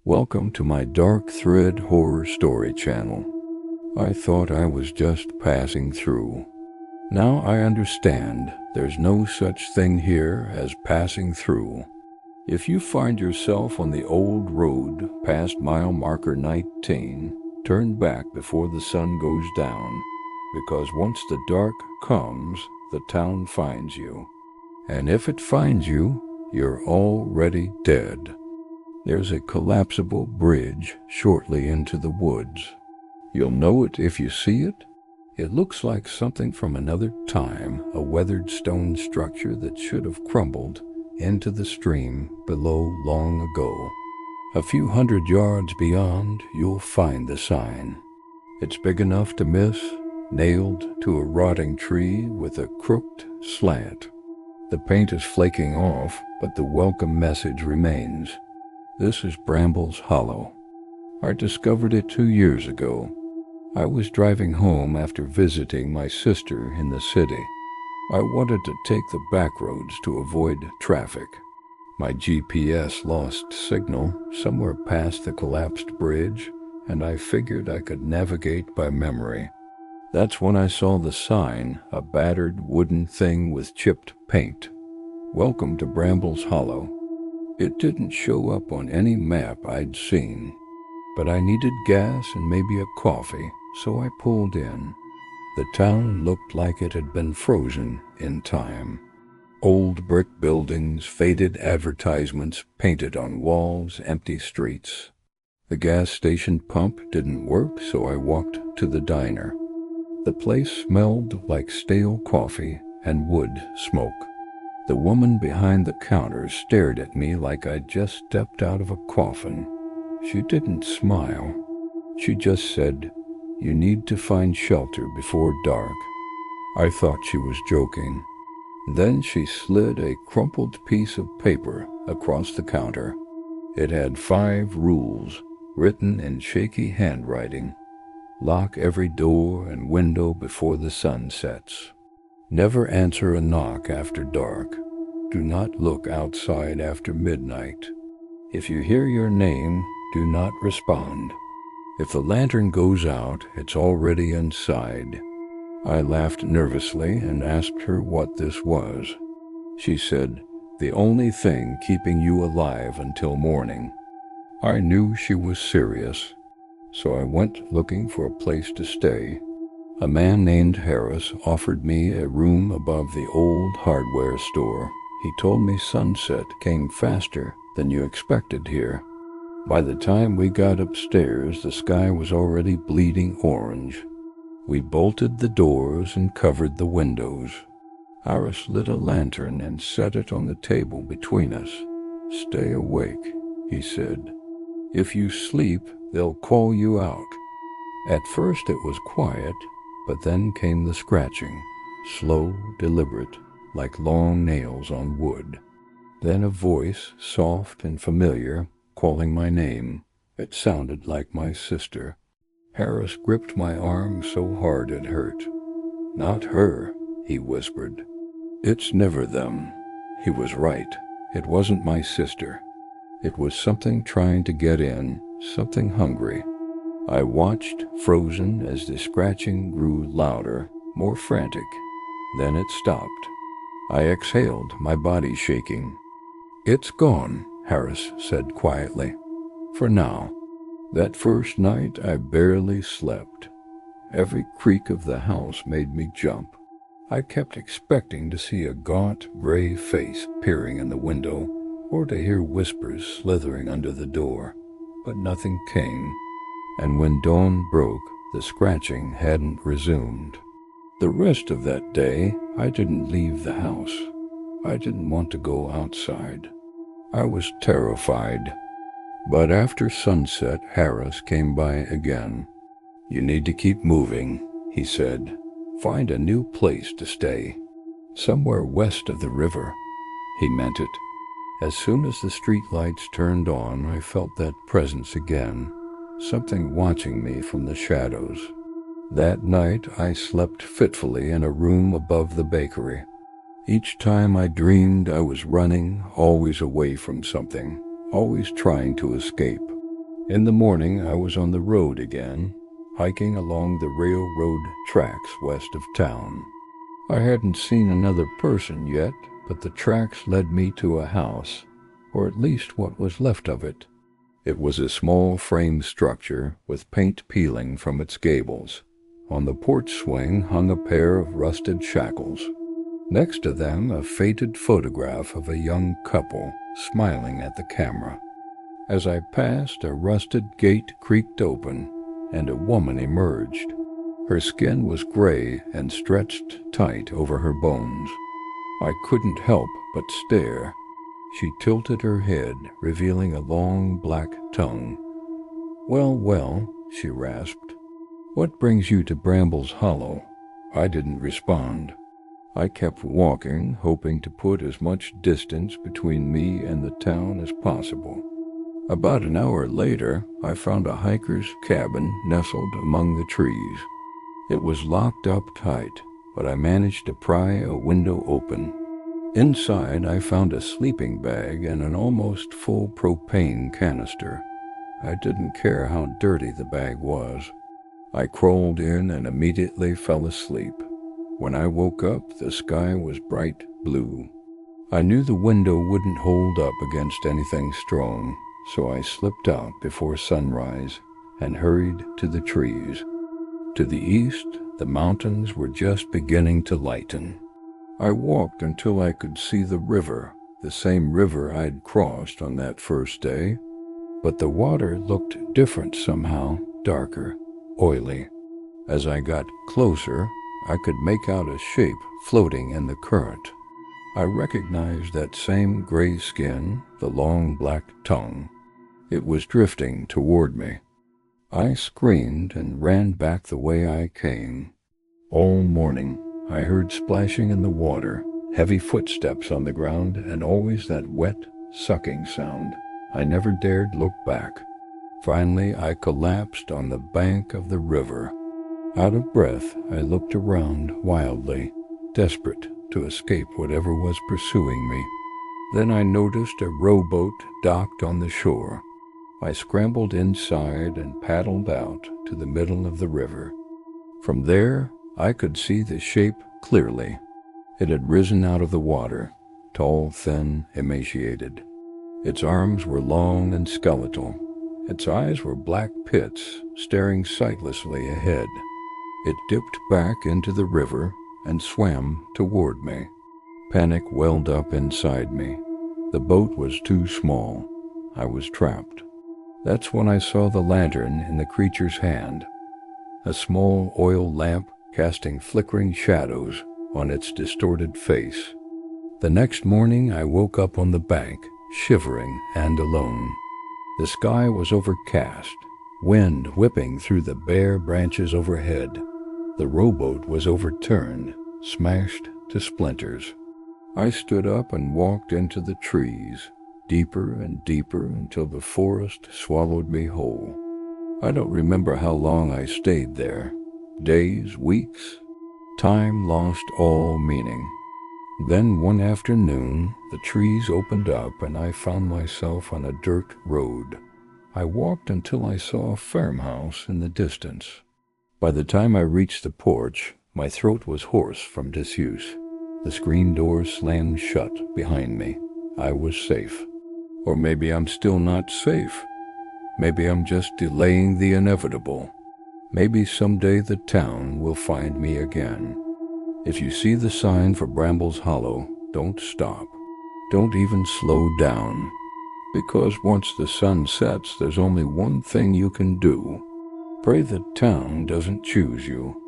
Welcome to my Dark Thread Horror Story channel. I thought I was just passing through. Now I understand there's no such thing here as passing through. If you find yourself on the old road past mile marker 19, turn back before the sun goes down, because once the dark comes, the town finds you. And if it finds you, you're already dead. There's a collapsible bridge shortly into the woods. You'll know it if you see it. It looks like something from another time, a weathered stone structure that should have crumbled into the stream below long ago. A few hundred yards beyond, you'll find the sign. It's big enough to miss, nailed to a rotting tree with a crooked slant. The paint is flaking off, but the welcome message remains. This is Brambles Hollow. I discovered it 2 years ago. I was driving home after visiting my sister in the city. I wanted to take the back roads to avoid traffic. My GPS lost signal somewhere past the collapsed bridge, and I figured I could navigate by memory. That's when I saw the sign, a battered wooden thing with chipped paint. Welcome to Brambles Hollow. It didn't show up on any map I'd seen, but I needed gas and maybe a coffee, so I pulled in. The town looked like it had been frozen in time. Old brick buildings, faded advertisements painted on walls, empty streets. The gas station pump didn't work, so I walked to the diner. The place smelled like stale coffee and wood smoke. The woman behind the counter stared at me like I'd just stepped out of a coffin. She didn't smile. She just said, "You need to find shelter before dark." I thought she was joking. Then she slid a crumpled piece of paper across the counter. It had 5 rules, written in shaky handwriting. Lock every door and window before the sun sets. Never answer a knock after dark. Do not look outside after midnight. If you hear your name, do not respond. If the lantern goes out, it's already inside. I laughed nervously and asked her what this was. She said, "The only thing keeping you alive until morning." I knew she was serious, so I went looking for a place to stay. A man named Harris offered me a room above the old hardware store. He told me sunset came faster than you expected here. By the time we got upstairs, the sky was already bleeding orange. We bolted the doors and covered the windows. Harris lit a lantern and set it on the table between us. "Stay awake," he said. "If you sleep, they'll call you out." At first it was quiet, but then came the scratching, slow, deliberate, like long nails on wood. Then a voice, soft and familiar, calling my name. It sounded like my sister. Harris gripped my arm so hard it hurt. "Not her," he whispered. "It's never them." He was right. It wasn't my sister. It was something trying to get in, something hungry. I watched, frozen, as the scratching grew louder, more frantic. Then it stopped. I exhaled, my body shaking. "It's gone," Harris said quietly. "For now." That first night I barely slept. Every creak of the house made me jump. I kept expecting to see a gaunt, gray face peering in the window, or to hear whispers slithering under the door, but nothing came. And when dawn broke, the scratching hadn't resumed. The rest of that day, I didn't leave the house. I didn't want to go outside. I was terrified. But after sunset, Harris came by again. "You need to keep moving," he said. "Find a new place to stay. Somewhere west of the river." He meant it. As soon as the streetlights turned on, I felt that presence again, something watching me from the shadows. That night I slept fitfully in a room above the bakery. Each time I dreamed I was running, always away from something, always trying to escape. In the morning, I was on the road again, hiking along the railroad tracks west of town. I hadn't seen another person yet, but the tracks led me to a house, or at least what was left of it. It was a small frame structure with paint peeling from its gables. On the porch swing hung a pair of rusted shackles. Next to them, a faded photograph of a young couple smiling at the camera. As I passed, a rusted gate creaked open, and a woman emerged. Her skin was gray and stretched tight over her bones. I couldn't help but stare. She tilted her head, revealing a long black tongue. "Well, well," she rasped. "What brings you to Brambles Hollow?" I didn't respond. I kept walking, hoping to put as much distance between me and the town as possible. About an hour later, I found a hiker's cabin nestled among the trees. It was locked up tight, but I managed to pry a window open. Inside, I found a sleeping bag and an almost full propane canister. I didn't care how dirty the bag was. I crawled in and immediately fell asleep. When I woke up, the sky was bright blue. I knew the window wouldn't hold up against anything strong, so I slipped out before sunrise and hurried to the trees. To the east, the mountains were just beginning to lighten. I walked until I could see the river, the same river I'd crossed on that first day, but the water looked different somehow, darker, oily. As I got closer, I could make out a shape floating in the current. I recognized that same gray skin, the long black tongue. It was drifting toward me. I screamed and ran back the way I came. All morning, I heard splashing in the water, heavy footsteps on the ground, and always that wet, sucking sound. I never dared look back. Finally, I collapsed on the bank of the river. Out of breath, I looked around wildly, desperate to escape whatever was pursuing me. Then I noticed a rowboat docked on the shore. I scrambled inside and paddled out to the middle of the river. From there, I could see the shape clearly. It had risen out of the water, tall, thin, emaciated. Its arms were long and skeletal. Its eyes were black pits, staring sightlessly ahead. It dipped back into the river and swam toward me. Panic welled up inside me. The boat was too small. I was trapped. That's when I saw the lantern in the creature's hand, a small oil lamp casting flickering shadows on its distorted face. The next morning, I woke up on the bank, shivering and alone. The sky was overcast, wind whipping through the bare branches overhead. The rowboat was overturned, smashed to splinters. I stood up and walked into the trees, deeper and deeper until the forest swallowed me whole. I don't remember how long I stayed there. Days, weeks. Time lost all meaning. Then one afternoon, the trees opened up and I found myself on a dirt road. I walked until I saw a farmhouse in the distance. By the time I reached the porch, my throat was hoarse from disuse. The screen door slammed shut behind me. I was safe. Or maybe I'm still not safe. Maybe I'm just delaying the inevitable. Maybe someday the town will find me again. If you see the sign for Brambles Hollow, don't stop. Don't even slow down. Because once the sun sets, there's only one thing you can do. Pray the town doesn't choose you.